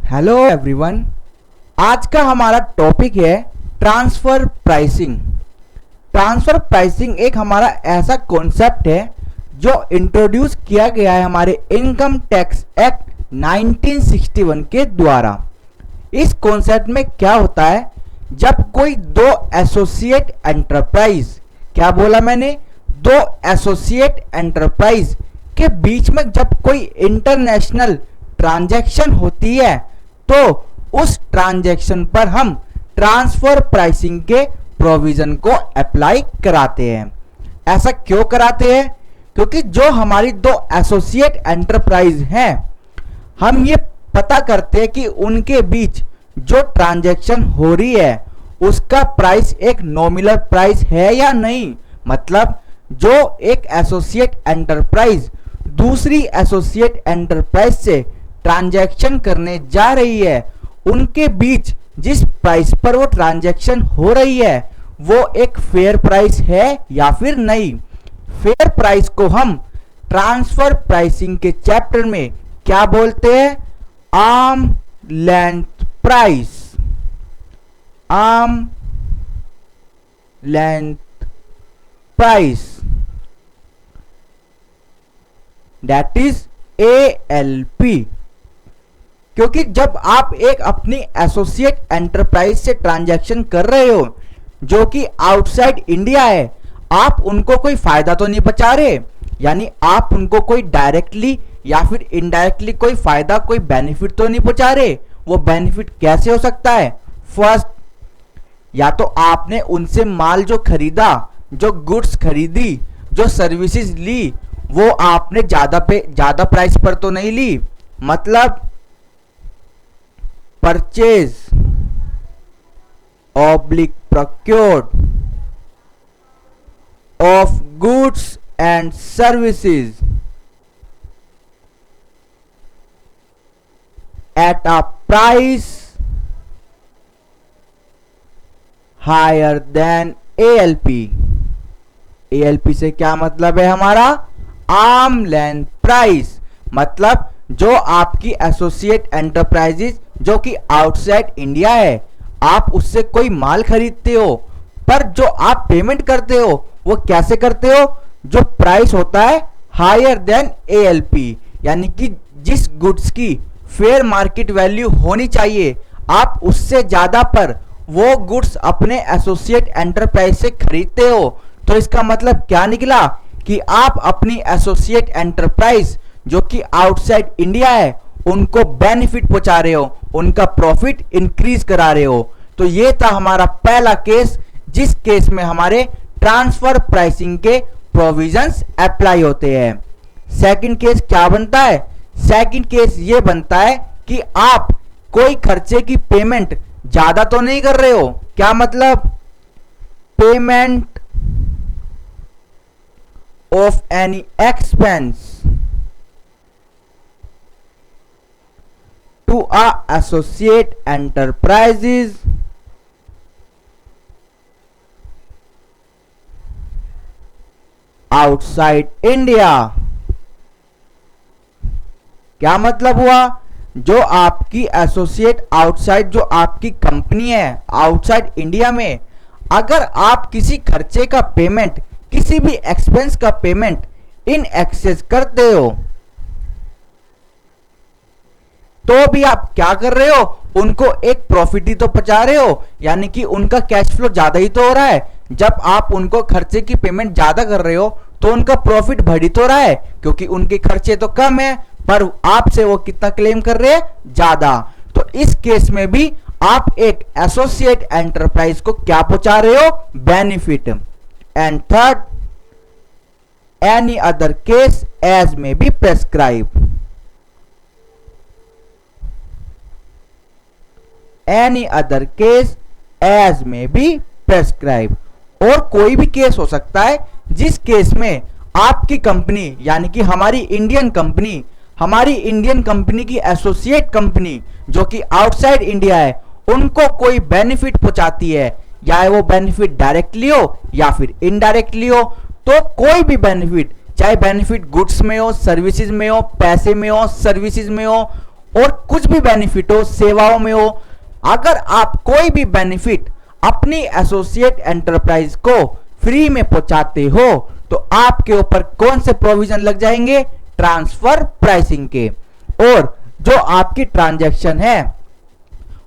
Hello everyone. आज का हमारा टॉपिक है ट्रांसफ़र प्राइसिंग। ट्रांसफ़र प्राइसिंग एक हमारा ऐसा कॉन्सेप्ट है जो इंट्रोड्यूस किया गया है हमारे इनकम टैक्स एक्ट 1961 के द्वारा। इस कॉन्सेप्ट में क्या होता है, जब कोई दो एसोसिएट एंटरप्राइज, क्या बोला मैंने, दो एसोसिएट एंटरप्राइज के बीच में जब कोई इंटरनेशनल ट्रांजैक्शन होती है तो उस ट्रांजैक्शन पर हम ट्रांसफर प्राइसिंग के प्रोविजन को अप्लाई कराते हैं। ऐसा क्यों कराते हैं? क्योंकि जो हमारी दो एसोसिएट एंटरप्राइज हैं, हम ये पता करते हैं कि उनके बीच जो ट्रांजैक्शन हो रही है उसका प्राइस एक नॉमिनल प्राइस है या नहीं। मतलब जो एक एसोसिएट एंटरप्राइज दूसरी एसोसिएट एंटरप्राइज से ट्रांजैक्शन करने जा रही है, उनके बीच जिस प्राइस पर वो ट्रांजैक्शन हो रही है वो एक फेयर प्राइस है या फिर नहीं। फेयर प्राइस को हम ट्रांसफर प्राइसिंग के चैप्टर में क्या बोलते हैं? Arm length price. Arm length price, that is ALP। क्योंकि जब आप एक अपनी एसोसिएट एंटरप्राइज से ट्रांजैक्शन कर रहे हो जो कि आउटसाइड इंडिया है, आप उनको कोई फायदा तो नहीं पहुंचा रहे, यानी आप उनको कोई डायरेक्टली या फिर इनडायरेक्टली कोई फायदा, कोई बेनिफिट तो नहीं पहुंचा रहे। वो बेनिफिट कैसे हो सकता है? फर्स्ट, या तो आपने उनसे माल जो खरीदा, जो गुड्स खरीदी, जो सर्विसेज ली, वो आपने ज्यादा प्राइस पर तो नहीं ली। मतलब purchase oblique procured of goods and services at a price higher than ALP। ALP से क्या मतलब है हमारा? Arm length price. मतलब जो आपकी एसोसिएट एंटरप्राइजेज जो कि आउटसाइड इंडिया है, आप उससे कोई माल खरीदते हो, पर जो आप पेमेंट करते हो वो कैसे करते हो? जो प्राइस होता है हायर देन ALP, यानी कि जिस गुड्स की फेयर मार्केट वैल्यू होनी चाहिए, आप उससे ज्यादा पर वो गुड्स अपने एसोसिएट एंटरप्राइज से खरीदते हो। तो इसका मतलब क्या निकला कि आप अपनी एसोसिएट एंटरप्राइज जो कि आउटसाइड इंडिया है उनको बेनिफिट पहुंचा रहे हो, उनका प्रॉफिट इंक्रीज करा रहे हो। तो ये था हमारा पहला केस, जिस केस में हमारे ट्रांसफर प्राइसिंग के प्रोविजंस अप्लाई होते हैं। सेकंड केस क्या बनता है? सेकंड केस ये बनता है कि आप कोई खर्चे की पेमेंट ज्यादा तो नहीं कर रहे हो। क्या मतलब? Payment of any expense to a associate enterprises outside India। क्या मतलब हुआ? जो आपकी एसोसिएट आउटसाइड, जो आपकी कंपनी है आउटसाइड इंडिया में, अगर आप किसी खर्चे का पेमेंट, किसी भी एक्सपेंस का पेमेंट इन एक्सेस करते हो तो भी आप क्या कर रहे हो? उनको एक प्रॉफिट ही तो पहुंचा रहे हो, यानी कि उनका कैश फ्लो ज्यादा ही तो हो रहा है। जब आप उनको खर्चे की पेमेंट ज्यादा कर रहे हो तो उनका प्रॉफिट बढ़ ही तो रहा है, क्योंकि उनके खर्चे तो कम है पर आपसे वो कितना क्लेम कर रहे हैं? ज्यादा। तो इस केस में भी आप एक एसोसिएट एंटरप्राइज को क्या पहुंचा रहे हो? Benefit. And third, any other case as may be prescribe. Any other case as may be prescribe. और कोई भी केस हो सकता है जिस केस में आपकी कंपनी, यानी कि हमारी इंडियन कंपनी की एसोसिएट कंपनी जो कि आउटसाइड इंडिया है, उनको कोई बेनिफिट पहुंचाती है, या वो बेनिफिट डायरेक्टली हो या फिर इनडायरेक्टली हो। तो कोई भी बेनिफिट, चाहे बेनिफिट गुड्स में हो, सर्विसेज में हो, पैसे में हो, सर्विसेज में हो, और कुछ भी बेनिफिट हो, सेवाओं में हो, अगर आप कोई भी बेनिफिट अपनी एसोसिएट एंटरप्राइज को फ्री में पहुंचाते हो तो आपके ऊपर कौन से प्रोविजन लग जाएंगे? ट्रांसफर प्राइसिंग के। और जो आपकी ट्रांजैक्शन है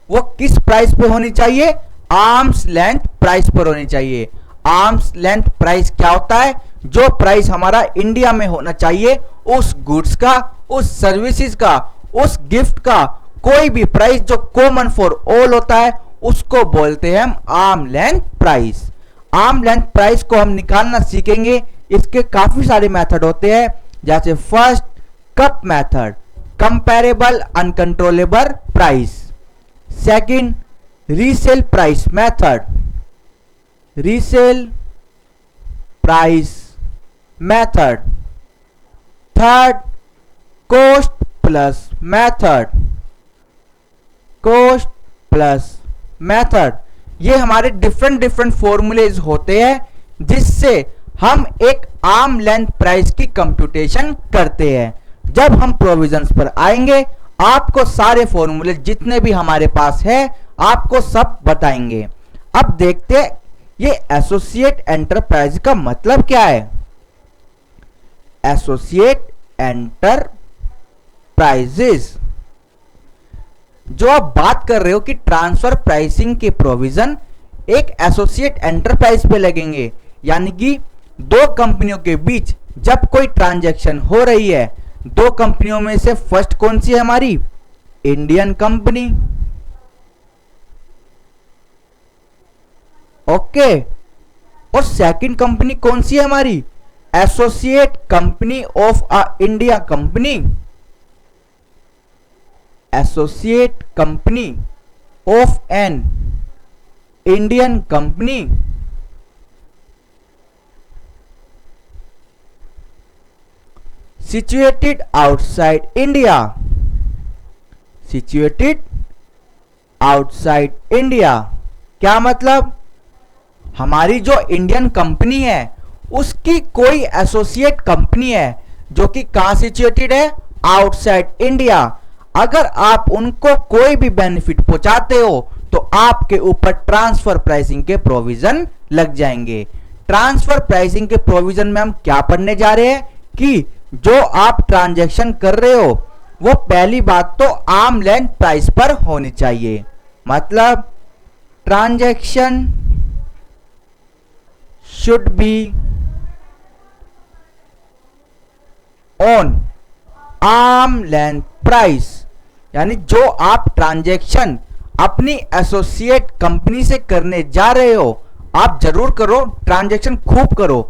वो किस प्राइस पे होनी चाहिए? आर्म्स लेंथ प्राइस पर होनी चाहिए। आर्म्स लेंथ प्राइस क्या होता है? जो प्राइस हमारा इंडिया में होना चाहिए उस गुड्स का, उस सर्विसेज का, उस गिफ्ट का, कोई भी प्राइस जो कॉमन फॉर ऑल होता है उसको बोलते हैं हम arm length price. Arm length price को हम निकालना सीखेंगे। इसके काफी सारे मेथड होते हैं, जैसे first cup method, comparable uncontrollable price. Second resale price method, resale price method. Third cost plus method, cost plus method. ये हमारे डिफरेंट फॉर्मूलेज होते हैं जिससे हम एक आर्म लेंथ प्राइस की कंप्यूटेशन करते हैं। जब हम प्रोविजंस पर आएंगे आपको सारे फॉर्मूले जितने भी हमारे पास है आपको सब बताएंगे। अब देखते हैं ये एसोसिएट एंटरप्राइज का मतलब क्या है। एसोसिएट एंटरप्राइजेस, जो आप बात कर रहे हो कि ट्रांसफर प्राइसिंग के प्रोविजन एक एसोसिएट एंटरप्राइज पे लगेंगे, यानी कि दो कंपनियों के बीच जब कोई ट्रांजैक्शन हो रही है, दो कंपनियों में से फर्स्ट कौन सी है हमारी? Indian company, okay. और सेकंड कंपनी कौन सी है हमारी? Associate company of a India company, associate company of an Indian company. Situated outside India, situated outside India. क्या मतलब? हमारी जो इंडियन कंपनी है उसकी कोई एसोसिएट कंपनी है जो कि कहां सिचुएटेड है? Outside India. अगर आप उनको कोई भी बेनिफिट पहुंचाते हो तो आपके ऊपर ट्रांसफर प्राइसिंग के प्रोविजन लग जाएंगे। ट्रांसफर प्राइसिंग के प्रोविजन में हम क्या पढ़ने जा रहे हैं कि जो आप ट्रांजैक्शन कर रहे हो वो पहली बात तो आर्म लेंथ प्राइस पर होनी चाहिए। मतलब transaction should be on arm length price, यानी जो आप ट्रांजैक्शन अपनी एसोसिएट कंपनी से करने जा रहे हो आप जरूर करो, ट्रांजैक्शन खूब करो,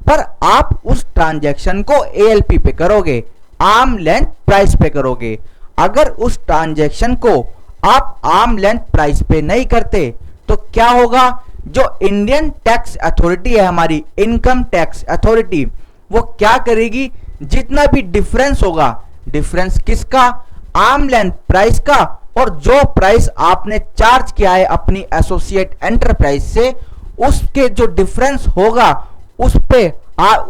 पर आप उस ट्रांजैक्शन को एएलपी पे करोगे, आर्म लेंथ प्राइस पे करोगे। अगर उस ट्रांजैक्शन को आप आर्म लेंथ प्राइस पे नहीं करते तो क्या होगा? जो इंडियन टैक्स अथॉरिटी है हमारी, इनकम टैक्स अथॉरिटी, वो क्या करेगी? जितना भी डिफरेंस होगा, डिफरेंस किसका? आर्म लेंथ प्राइस का, और जो प्राइस आपने चार्ज किया है अपनी एसोसिएट एंटरप्राइज से उसके जो डिफरेंस होगा उस पे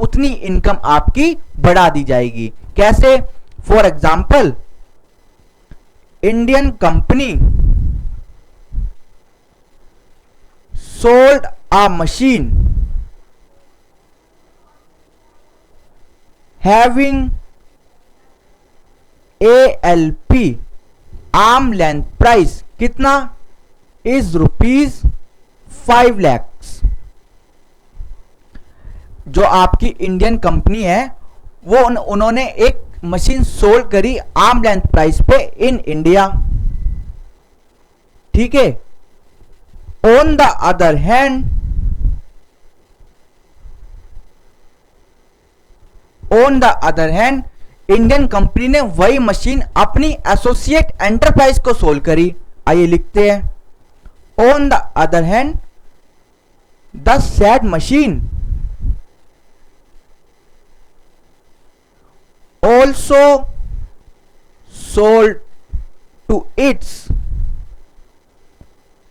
उतनी इनकम आपकी बढ़ा दी जाएगी। कैसे? For example Indian company sold a machine having ALP arm length price कितना? इज ₹5 लाख। जो आपकी इंडियन कंपनी है वो उन्होंने एक मशीन सोल्ड करी आर्म लेंथ प्राइस पे इन इंडिया, ठीक है। On the other hand, on the other hand Indian company ने वही मशीन अपनी एसोसिएट एंटरप्राइज को सोल्ड करी। आइए लिखते हैं, on the other hand the sad machine also sold to its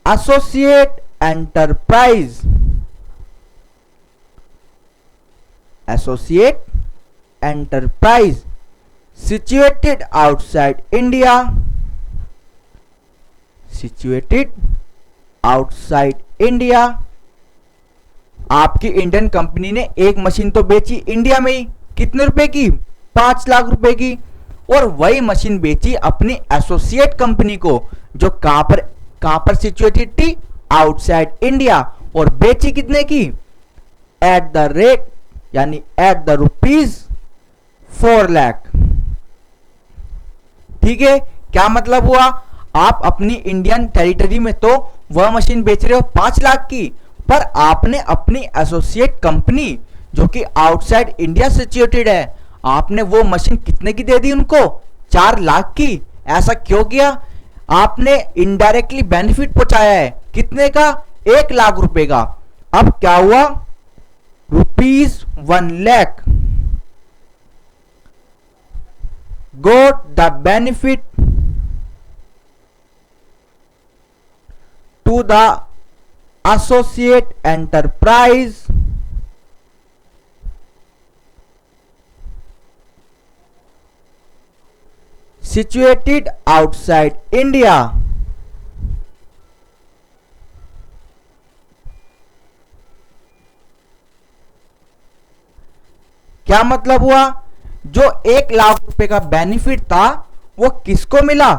associate enterprise, associate enterprise situated outside India situated outside India. आपकी Indian company ने एक मशीन तो बेची इंडिया में ही, कितने रुपए की, 5 लाख रुपए की, और वही मशीन बेची अपनी एसोसिएट कंपनी को जो कहां पर सिचुएटेड थी, आउटसाइड इंडिया, और बेची कितने की, एट द रेट यानी एट द रुपीज 4 लाख। ठीक है, क्या मतलब हुआ, आप अपनी इंडियन टेरिटरी में तो वह मशीन बेच रहे हो 5 लाख की, पर आपने अपनी एसोसिएट कंपनी जो कि आउटसाइड इंडिया सिचुएटेड है, आपने वो मशीन कितने की दे दी उनको, 4 लाख की। ऐसा क्यों किया, आपने इनडायरेक्टली बेनिफिट पहुंचाया है, कितने का, 1 लाख रुपए का। अब क्या हुआ, rupees 1 lakh got the benefit to the associate enterprise situated outside India। क्या मतलब हुआ, जो 1 लाख रुपए का बेनिफिट था वो किसको मिला,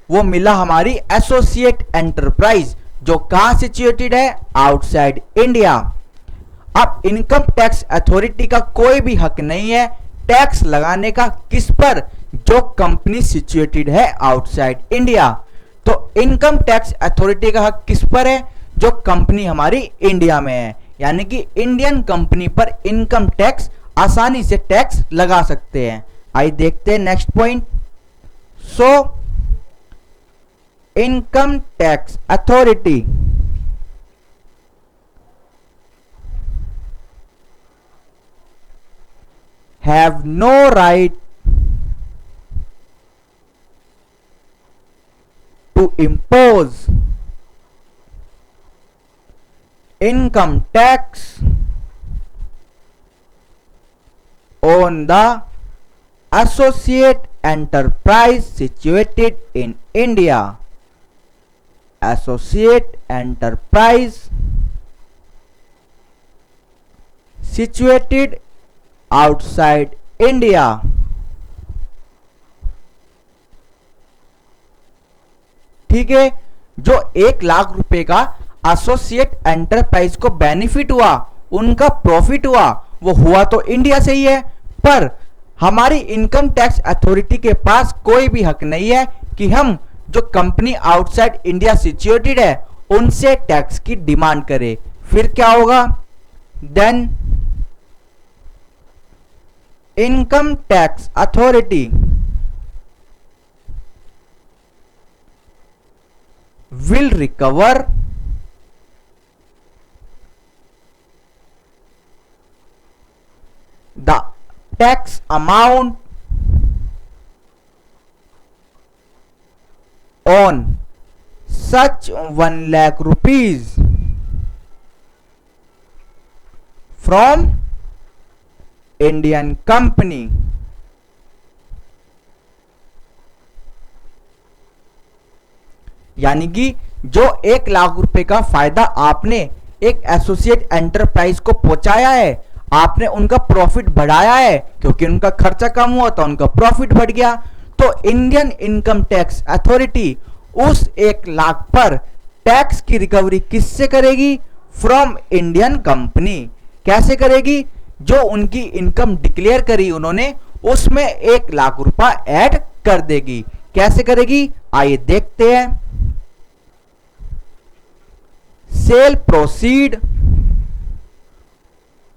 वो मिला हमारी एसोसिएट एंटरप्राइज जो कहां सिचुएटेड है, आउटसाइड इंडिया। अब इनकम टैक्स अथॉरिटी का कोई भी हक नहीं है टैक्स लगाने का, किस पर, जो कंपनी सिचुएटेड है आउटसाइड इंडिया। तो इनकम टैक्स अथॉरिटी का हक किस पर है, जो कंपनी हमारी इंडिया में है, यानी कि इंडियन कंपनी पर इनकम टैक्स आसानी से टैक्स लगा सकते हैं। आइए देखते हैं next point. So income tax authority have no right to impose income tax on the associate enterprise situated in India। associate enterprise situated outside India। ठीक है, जो 1 लाख रुपए का एसोसिएट एंटरप्राइज को बेनिफिट हुआ, उनका प्रॉफिट हुआ, वो हुआ तो इंडिया से ही है, पर हमारी इनकम टैक्स अथॉरिटी के पास कोई भी हक नहीं है कि हम जो कंपनी आउटसाइड इंडिया सिचुएटेड है उनसे टैक्स की डिमांड करें। फिर क्या होगा, then income tax authority will recover the tax amount on such 1 lakh rupees from Indian company। यानी कि जो 1 लाख रुपए का फायदा आपने एक एसोसिएट एंटरप्राइज को पहुंचाया है, आपने उनका प्रॉफिट बढ़ाया है, क्योंकि उनका खर्चा कम हुआ तो उनका प्रॉफिट बढ़ गया। तो इंडियन इनकम टैक्स अथॉरिटी उस 1 लाख पर टैक्स की रिकवरी किससे करेगी, फ्रॉम इंडियन कंपनी। कैसे करेगी, जो उनकी इनकम डिक्लेयर करी उन्होंने उसमें 1 लाख रुपया ऐड कर देगी। कैसे करेगी, आइए देखते हैं। Cell proceed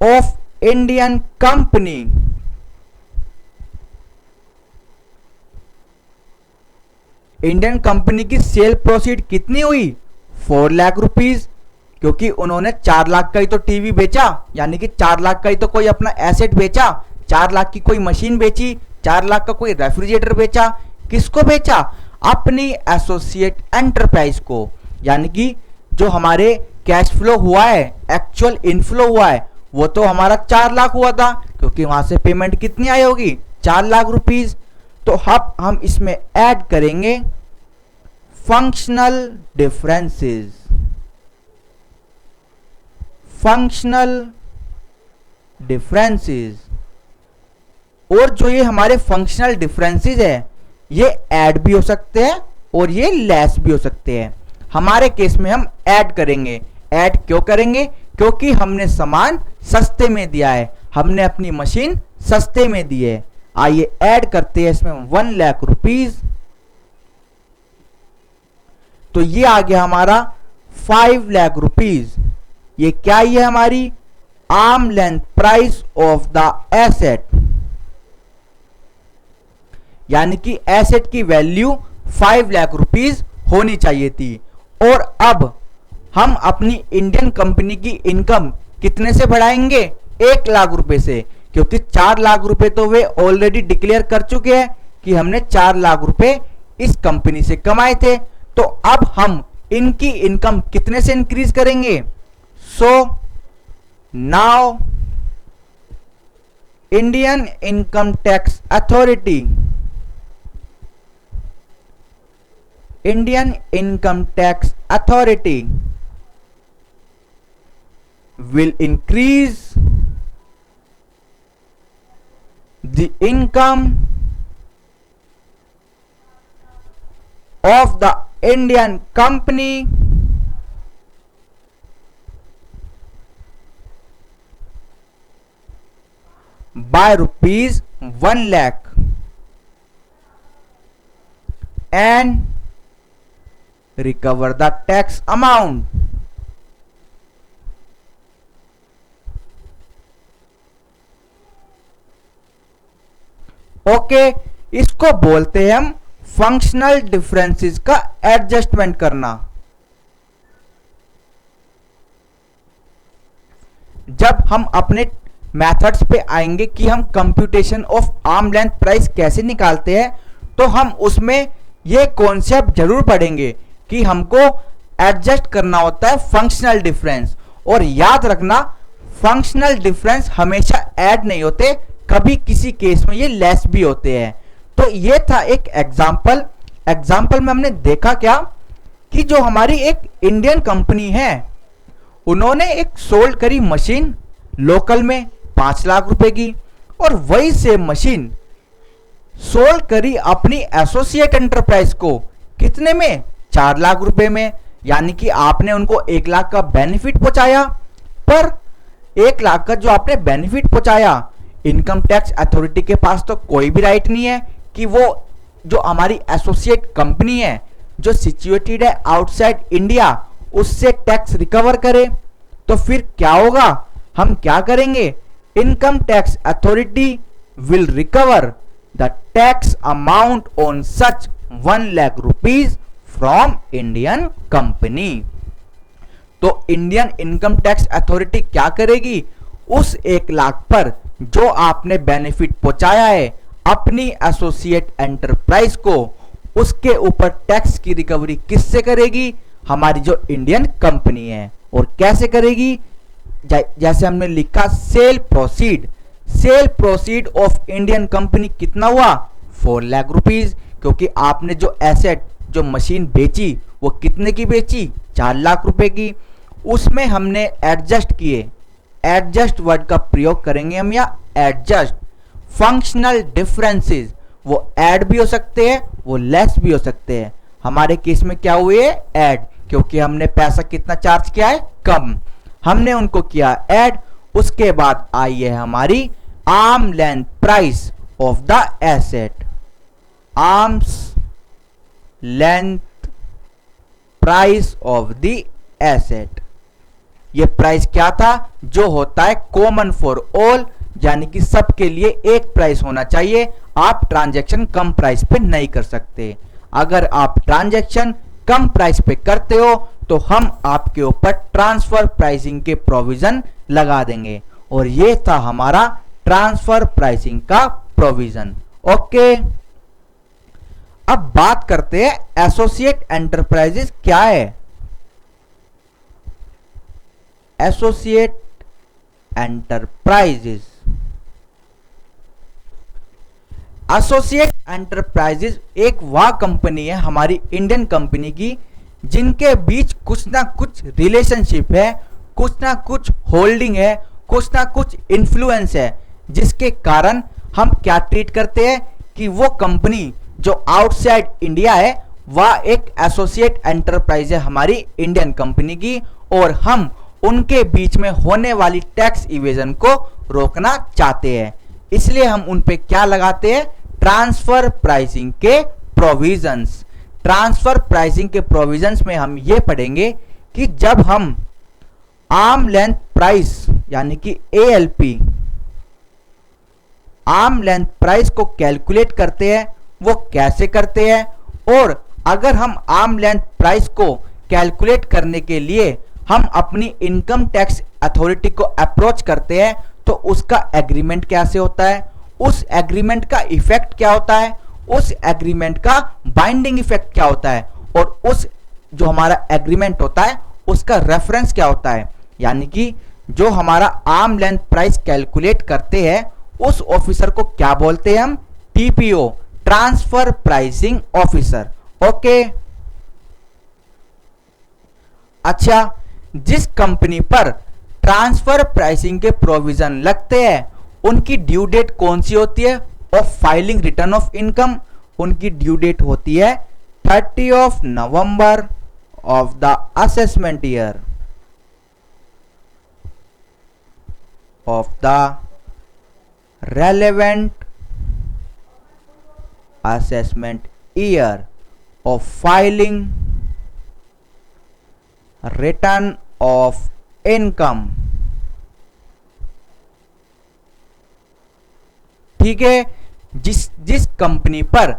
of Indian company Indian company की सेल प्रोसीड कितनी हुई, 4 लाख रुपीज, क्योंकि उन्होंने 4 लाख का ही तो टीवी बेचा, यानी कि 4 लाख का ही तो कोई अपना एसेट बेचा, 4 लाख की कोई मशीन बेची, 4 लाख का कोई रेफ्रिजरेटर बेचा। किसको बेचा, अपनी एसोसिएट एंटरप्राइज को। यानी कि जो हमारे कैश फ्लो हुआ है, एक्चुअल इनफ्लो हुआ है, वो तो हमारा 4 लाख हुआ था, क्योंकि वहां से पेमेंट कितनी आई होगी, 4 लाख रुपीज। तो हम इसमें ऐड करेंगे फंक्शनल डिफरेंसेस, फंक्शनल डिफरेंसेस। और जो ये हमारे फंक्शनल डिफरेंसेस है ये ऐड भी हो सकते हैं और ये लेस भी हो सकते हैं। हमारे केस में हम ऐड करेंगे। ऐड क्यों करेंगे? क्योंकि हमने सामान सस्ते में दिया है, हमने अपनी मशीन सस्ते में दी है। आइए ऐड करते हैं इसमें 1 लाख रुपीज। तो ये आ गया हमारा 5 लाख रुपीज। ये क्या है? हमारी arm length price of the asset, यानी कि एसेट की वैल्यू 5 लाख रुपीज होनी चाहिए थी। और अब हम अपनी इंडियन कंपनी की इनकम कितने से बढ़ाएंगे? 1 लाख रुपए से, क्योंकि 4 लाख रुपए तो वे ऑलरेडी डिक्लेयर कर चुके हैं कि हमने 4 लाख रुपए इस कंपनी से कमाए थे। तो अब हम इनकी इनकम कितने से इंक्रीज करेंगे? So now Indian income tax authority, Indian Income Tax Authority will increase the income of the Indian company by rupees 1 lakh and recover the tax amount. Okay, इसको बोलते हैं हम फंक्शनल डिफरेंसेस का adjustment करना। जब हम अपने मेथड्स पे आएंगे कि हम computation of arm length price कैसे निकालते हैं, तो हम उसमें ये कॉन्सेप्ट जरूर पढ़ेंगे कि हमको एडजस्ट करना होता है फंक्शनल डिफरेंस। और याद रखना, फंक्शनल डिफरेंस हमेशा ऐड नहीं होते, कभी किसी केस में ये लेस भी होते हैं। तो ये था एक एग्जाम्पल में हमने देखा क्या कि जो हमारी एक इंडियन कंपनी है, उन्होंने एक सोल्ड करी मशीन लोकल में 5 लाख रुपए की, और वही से मशीन सोल्ड करी अपनी एसोसिएट एंटरप्राइज को कितने में? 4 लाख रुपए में। यानी कि आपने उनको 1 लाख का बेनिफिट पहुंचाया, पर 1 लाख का जो आपने बेनिफिट पहुंचाया, इनकम टैक्स अथॉरिटी के पास तो कोई भी राइट नहीं है कि वो जो हमारी एसोसिएट कंपनी है जो सिचुएटेड है आउटसाइड इंडिया, उससे टैक्स रिकवर करे। तो फिर क्या होगा? हम क्या करेंगे? Income tax authority will recover the tax amount on such 1 lakh rupees from Indian company. तो इंडियन इनकम टैक्स अथॉरिटी क्या करेगी? उस 1 लाख पर जो आपने बेनिफिट पहुंचाया है अपनी एसोसिएट एंटरप्राइज को, उसके ऊपर टैक्स की रिकवरी किससे करेगी? हमारी जो इंडियन कंपनी है। और कैसे करेगी? जैसे हमने लिखा cell proceed of Indian company कितना हुआ? 4 लाख रुपीज। क्योंकि आपने जो एसेट जो मशीन बेची वो कितने की बेची? 4 लाख रुपए की। उसमें हमने एडजस्ट किए, एडजस्ट वर्ड का प्रयोग करेंगे हम, या एडजस्ट फंक्शनल डिफरेंसेस। वो ऐड भी हो सकते हैं, वो लेस भी हो सकते हैं। हमारे केस में क्या हुए? ऐड, क्योंकि हमने पैसा कितना चार्ज किया है? कम। हमने उनको किया ऐड। उसके बाद आई है हमारी arm length price of the asset, arms length price of the asset. ये प्राइस क्या था? जो होता है कॉमन फॉर ऑल, यानी कि सबके लिए एक प्राइस होना चाहिए। आप ट्रांजैक्शन कम प्राइस पे नहीं कर सकते। अगर आप ट्रांजैक्शन कम प्राइस पे करते हो तो हम आपके ऊपर ट्रांसफर प्राइसिंग के प्रोविजन लगा देंगे। और ये था हमारा ट्रांसफर प्राइसिंग का प्रोविजन। ओके, अब बात करते हैं एसोसिएट एंटरप्राइजेस क्या है। एसोसिएट एंटरप्राइजेस, एसोसिएट एंटरप्राइजेज एक वह कंपनी है हमारी इंडियन कंपनी की जिनके बीच कुछ ना कुछ रिलेशनशिप है, कुछ ना कुछ होल्डिंग है, कुछ ना कुछ इन्फ्लुएंस है, जिसके कारण हम क्या ट्रीट करते हैं कि वो कंपनी जो आउटसाइड इंडिया है वह एक एसोसिएट एंटरप्राइज है हमारी इंडियन कंपनी की, और हम उनके बीच में होने वाली टैक्स इवेजन को रोकना चाहते हैं। इसलिए हम उन पे क्या लगाते हैं, ट्रांसफर प्राइसिंग के प्रोविजंस। ट्रांसफर प्राइसिंग के प्रोविजंस में हम ये पढ़ेंगे कि जब हम आर्म लेंथ प्राइस यानी कि ALP आर्म लेंथ प्राइस को कैलकुलेट करते हैं वो कैसे करते हैं, और अगर हम आर्म लेंथ प्राइस को कैलकुलेट करने के लिए हम अपनी इनकम टैक्स अथॉरिटी को अप्रोच करते हैं तो उसका एग्रीमेंट कैसे होता है, उस एग्रीमेंट का इफेक्ट क्या होता है, उस एग्रीमेंट का बाइंडिंग इफेक्ट क्या होता है, और उस जो हमारा एग्रीमेंट होता है उसका रेफरेंस क्या होता है। यानी कि जो हमारा आर्म लेंथ प्राइस कैलकुलेट करते हैं उस ऑफिसर को क्या बोलते हैं हम, TPO, transfer pricing officer. Okay, अच्छा, जिस कंपनी पर ट्रांसफर प्राइसिंग के प्रोविजन लगते हैं उनकी ड्यू डेट कौन सी होती है, of filing return of income. उनकी ड्यू डेट होती है 30 November of the assessment year of the relevant assessment year of filing return of income। ठीक है, जिस कंपनी पर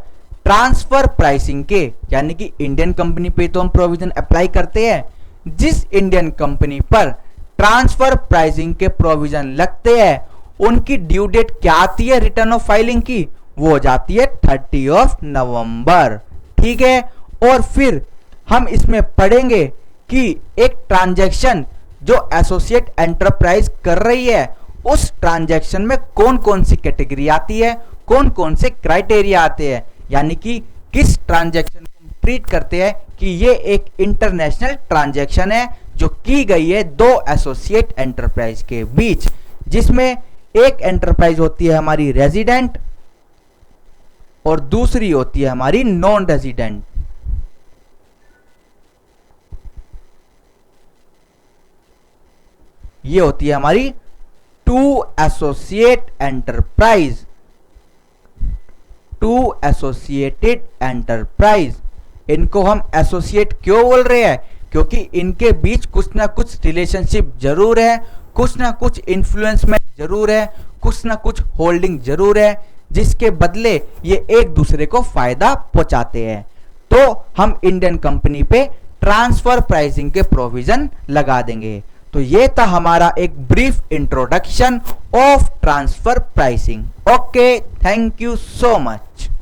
ट्रांसफर प्राइसिंग के यानी कि इंडियन कंपनी पे तो हम प्रोविजन अप्लाई करते हैं, जिस इंडियन कंपनी पर ट्रांसफर प्राइसिंग के प्रोविजन लगते हैं उनकी ड्यू डेट क्या आती है रिटर्न ऑफ फाइलिंग की, वो हो जाती है 30 नवंबर। ठीक है, और फिर हम इसमें पढ़ेंगे कि एक ट्रांजैक्शन जो एसोसिएट एंटरप्राइज कर रही है उस ट्रांजैक्शन में कौन कौन सी कैटेगरी आती है, कौन कौन से क्राइटेरिया आते हैं, यानी कि किस ट्रांजैक्शन को ट्रीट करते हैं कि ये एक इंटरनेशनल ट्रांजैक्शन है जो की गई है दो एसोसिएट एंटरप्राइज के बीच, जिसमें एक एंटरप्राइज होती है हमारी रेजिडेंट और दूसरी होती है हमारी नॉन रेजिडेंट। ये होती है हमारी two associate enterprise, two associated enterprise. इनको हम एसोसिएट क्यों बोल रहे हैं, क्योंकि इनके बीच कुछ ना कुछ रिलेशनशिप जरूर है, कुछ ना कुछ इन्फ्लुएंसमेंट जरूर है, कुछ ना कुछ होल्डिंग जरूर है, जिसके बदले ये एक दूसरे को फायदा पहुंचाते हैं। तो हम इंडियन कंपनी पे ट्रांसफर प्राइसिंग के प्रोविजन लगा देंगे। तो ये था हमारा एक brief introduction of transfer pricing. Okay, thank you so much.